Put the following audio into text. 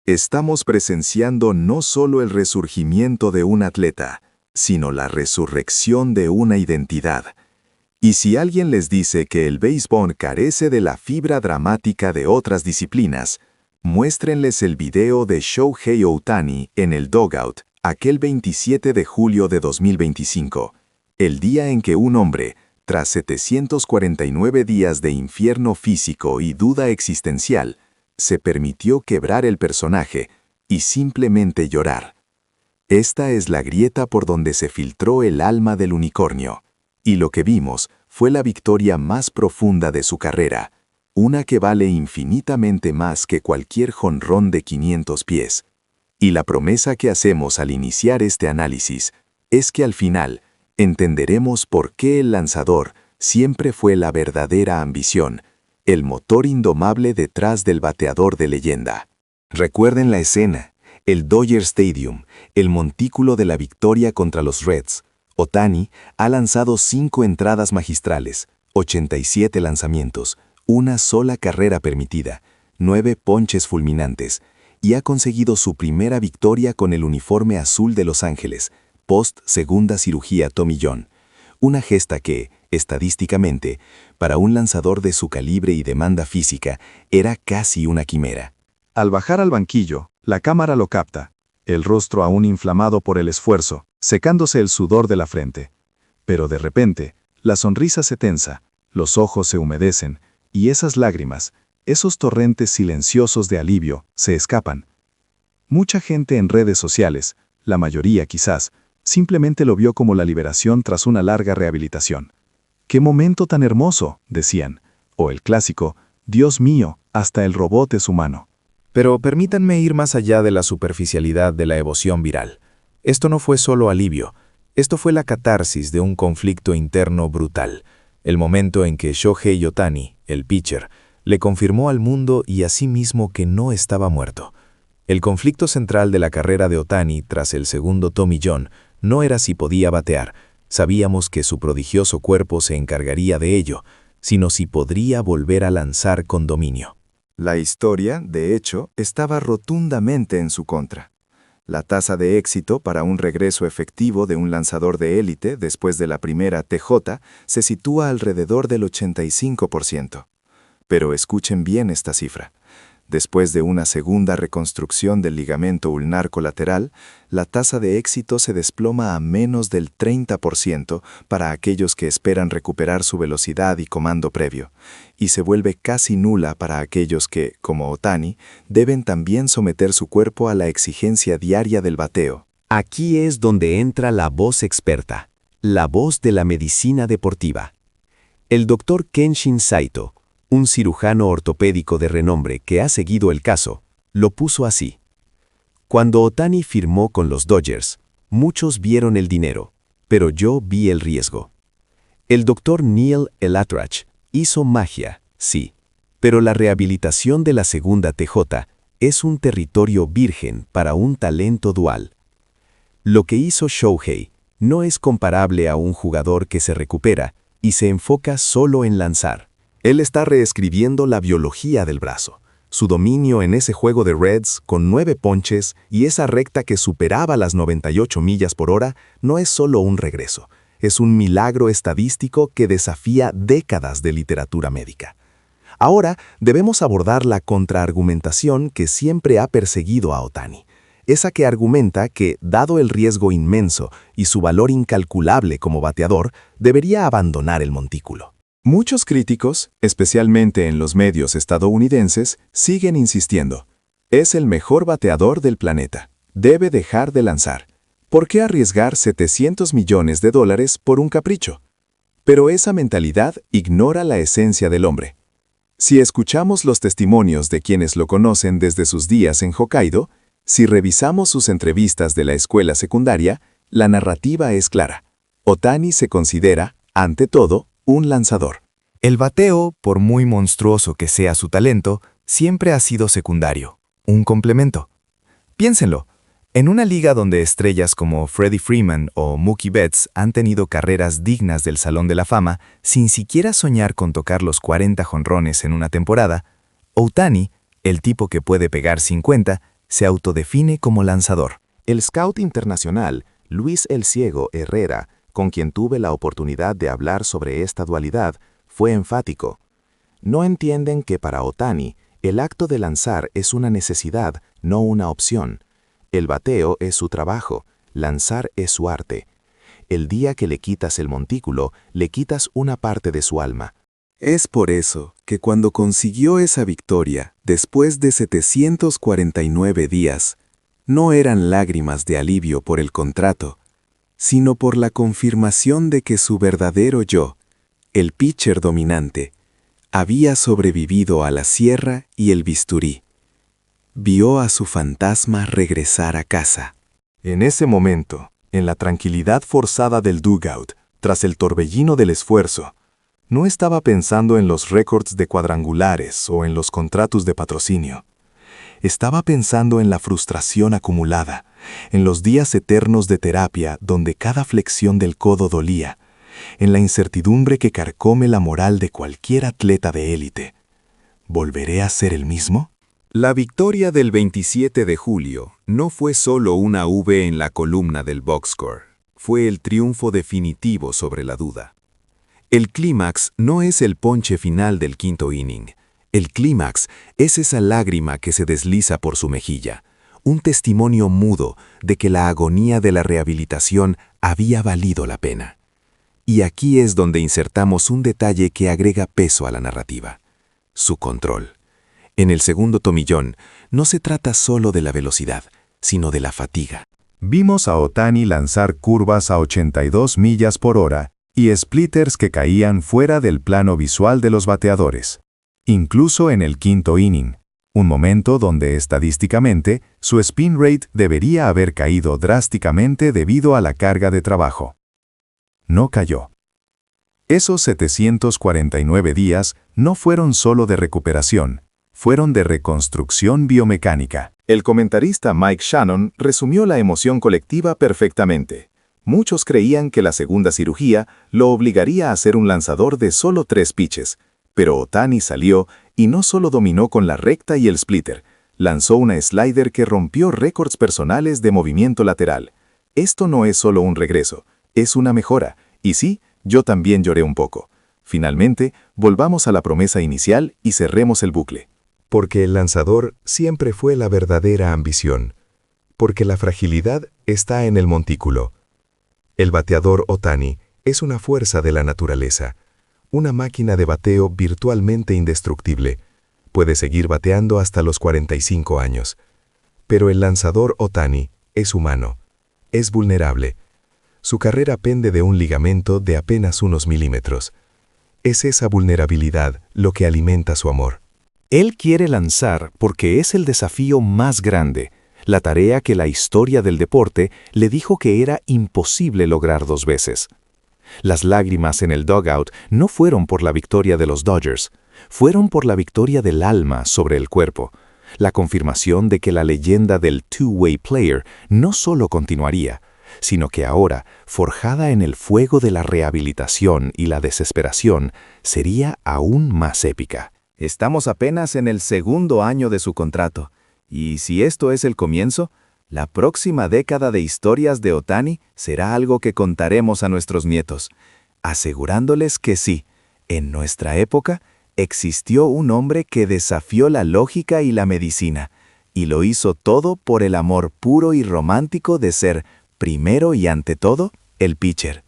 Estamos presenciando no solo el resurgimiento de un atleta, sino la resurrección de una identidad. Y si alguien les dice que el béisbol carece de la fibra dramática de otras disciplinas, muéstrenles el video de Shohei Ohtani en el dugout aquel 27 de julio de 2025, el día en que un hombre, tras 749 días de infierno físico y duda existencial, se permitió quebrar el personaje y simplemente llorar. Esta es la grieta por donde se filtró el alma del unicornio, y lo que vimos fue la victoria más profunda de su carrera, una que vale infinitamente más que cualquier jonrón de 500 pies. Y la promesa que hacemos al iniciar este análisis es que al final entenderemos por qué el lanzador siempre fue la verdadera ambición, el motor indomable detrás del bateador de leyenda. Recuerden la escena, el Dodger Stadium, el montículo de la victoria contra los Reds. Ohtani ha lanzado 5 entradas magistrales, 87 lanzamientos, una sola carrera permitida, 9 ponches fulminantes, y ha conseguido su primera victoria con el uniforme azul de Los Ángeles, post segunda cirugía Tommy John. Una gesta que, estadísticamente, para un lanzador de su calibre y demanda física, era casi una quimera. Al bajar al banquillo, la cámara lo capta, el rostro aún inflamado por el esfuerzo, secándose el sudor de la frente. Pero de repente, la sonrisa se tensa, los ojos se humedecen, y esas lágrimas, esos torrentes silenciosos de alivio, se escapan. Mucha gente en redes sociales, la mayoría quizás, simplemente lo vio como la liberación tras una larga rehabilitación. ¡Qué momento tan hermoso!, decían. O el clásico, Dios mío, hasta el robot es humano. Pero permítanme ir más allá de la superficialidad de la emoción viral. Esto no fue solo alivio, esto fue la catarsis de un conflicto interno brutal. El momento en que Shohei Ohtani, el pitcher, le confirmó al mundo y a sí mismo que no estaba muerto. El conflicto central de la carrera de Ohtani tras el segundo Tommy John no era si podía batear, sabíamos que su prodigioso cuerpo se encargaría de ello, sino si podría volver a lanzar con dominio. La historia, de hecho, estaba rotundamente en su contra. La tasa de éxito para un regreso efectivo de un lanzador de élite después de la primera TJ se sitúa alrededor del 85%. Pero escuchen bien esta cifra. Después de una segunda reconstrucción del ligamento ulnar colateral, la tasa de éxito se desploma a menos del 30% para aquellos que esperan recuperar su velocidad y comando previo, y se vuelve casi nula para aquellos que, como Ohtani, deben también someter su cuerpo a la exigencia diaria del bateo. Aquí es donde entra la voz experta, la voz de la medicina deportiva. El Dr. Kenshin Saito, un cirujano ortopédico de renombre que ha seguido el caso, lo puso así. Cuando Ohtani firmó con los Dodgers, muchos vieron el dinero, pero yo vi el riesgo. El Dr. Neil Elatrach hizo magia, sí, pero la rehabilitación de la segunda TJ es un territorio virgen para un talento dual. Lo que hizo Shohei no es comparable a un jugador que se recupera y se enfoca solo en lanzar. Él está reescribiendo la biología del brazo. Su dominio en ese juego de Reds con 9 ponches y esa recta que superaba las 98 millas por hora no es solo un regreso, es un milagro estadístico que desafía décadas de literatura médica. Ahora debemos abordar la contraargumentación que siempre ha perseguido a Ohtani, esa que argumenta que, dado el riesgo inmenso y su valor incalculable como bateador, debería abandonar el montículo. Muchos críticos, especialmente en los medios estadounidenses, siguen insistiendo. Es el mejor bateador del planeta. Debe dejar de lanzar. ¿Por qué arriesgar $700 millones por un capricho? Pero esa mentalidad ignora la esencia del hombre. Si escuchamos los testimonios de quienes lo conocen desde sus días en Hokkaido, si revisamos sus entrevistas de la escuela secundaria, la narrativa es clara. Ohtani se considera, ante todo, un lanzador. El bateo, por muy monstruoso que sea su talento, siempre ha sido secundario, un complemento. Piénsenlo, en una liga donde estrellas como Freddie Freeman o Mookie Betts han tenido carreras dignas del Salón de la Fama sin siquiera soñar con tocar los 40 jonrones en una temporada, Ohtani, el tipo que puede pegar 50, Se autodefine como lanzador. El scout internacional, Luis El Ciego Herrera, con quien tuve la oportunidad de hablar sobre esta dualidad, fue enfático. No entienden que para Ohtani, el acto de lanzar es una necesidad, no una opción. El bateo es su trabajo, lanzar es su arte. El día que le quitas el montículo, le quitas una parte de su alma. Es por eso que cuando consiguió esa victoria, después de 749 días, no eran lágrimas de alivio por el contrato, sino por la confirmación de que su verdadero yo, el pitcher dominante, había sobrevivido a la sierra y el bisturí. Vio a su fantasma regresar a casa. En ese momento, en la tranquilidad forzada del dugout, tras el torbellino del esfuerzo, no estaba pensando en los récords de cuadrangulares o en los contratos de patrocinio. Estaba pensando en la frustración acumulada, en los días eternos de terapia donde cada flexión del codo dolía, en la incertidumbre que carcome la moral de cualquier atleta de élite. ¿Volveré a ser el mismo? La victoria del 27 de julio no fue solo una V en la columna del box score, fue el triunfo definitivo sobre la duda. El clímax no es el ponche final del quinto inning. El clímax es esa lágrima que se desliza por su mejilla, un testimonio mudo de que la agonía de la rehabilitación había valido la pena. Y aquí es donde insertamos un detalle que agrega peso a la narrativa: su control. En el segundo tomillón, no se trata solo de la velocidad, sino de la fatiga. Vimos a Ohtani lanzar curvas a 82 millas por hora y splitters que caían fuera del plano visual de los bateadores, incluso en el quinto inning, un momento donde estadísticamente su spin rate debería haber caído drásticamente debido a la carga de trabajo. No cayó. Esos 749 días no fueron solo de recuperación, fueron de reconstrucción biomecánica. El comentarista Mike Shannon resumió la emoción colectiva perfectamente. Muchos creían que la segunda cirugía lo obligaría a ser un lanzador de solo 3 pitches, pero Ohtani salió y no solo dominó con la recta y el splitter, lanzó una slider que rompió récords personales de movimiento lateral. Esto no es solo un regreso, es una mejora, y sí, yo también lloré un poco. Finalmente, volvamos a la promesa inicial y cerremos el bucle. Porque el lanzador siempre fue la verdadera ambición. Porque la fragilidad está en el montículo. El bateador Ohtani es una fuerza de la naturaleza, una máquina de bateo virtualmente indestructible. Puede seguir bateando hasta los 45 años. Pero el lanzador Ohtani es humano, es vulnerable. Su carrera pende de un ligamento de apenas unos milímetros. Es esa vulnerabilidad lo que alimenta su amor. Él quiere lanzar porque es el desafío más grande, la tarea que la historia del deporte le dijo que era imposible lograr 2 veces. Las lágrimas en el dugout no fueron por la victoria de los Dodgers, fueron por la victoria del alma sobre el cuerpo, la confirmación de que la leyenda del two-way player no solo continuaría, sino que ahora, forjada en el fuego de la rehabilitación y la desesperación, sería aún más épica. Estamos apenas en el segundo año de su contrato, y si esto es el comienzo, la próxima década de historias de Ohtani será algo que contaremos a nuestros nietos, asegurándoles que sí, en nuestra época existió un hombre que desafió la lógica y la medicina, y lo hizo todo por el amor puro y romántico de ser, primero y ante todo, el pitcher.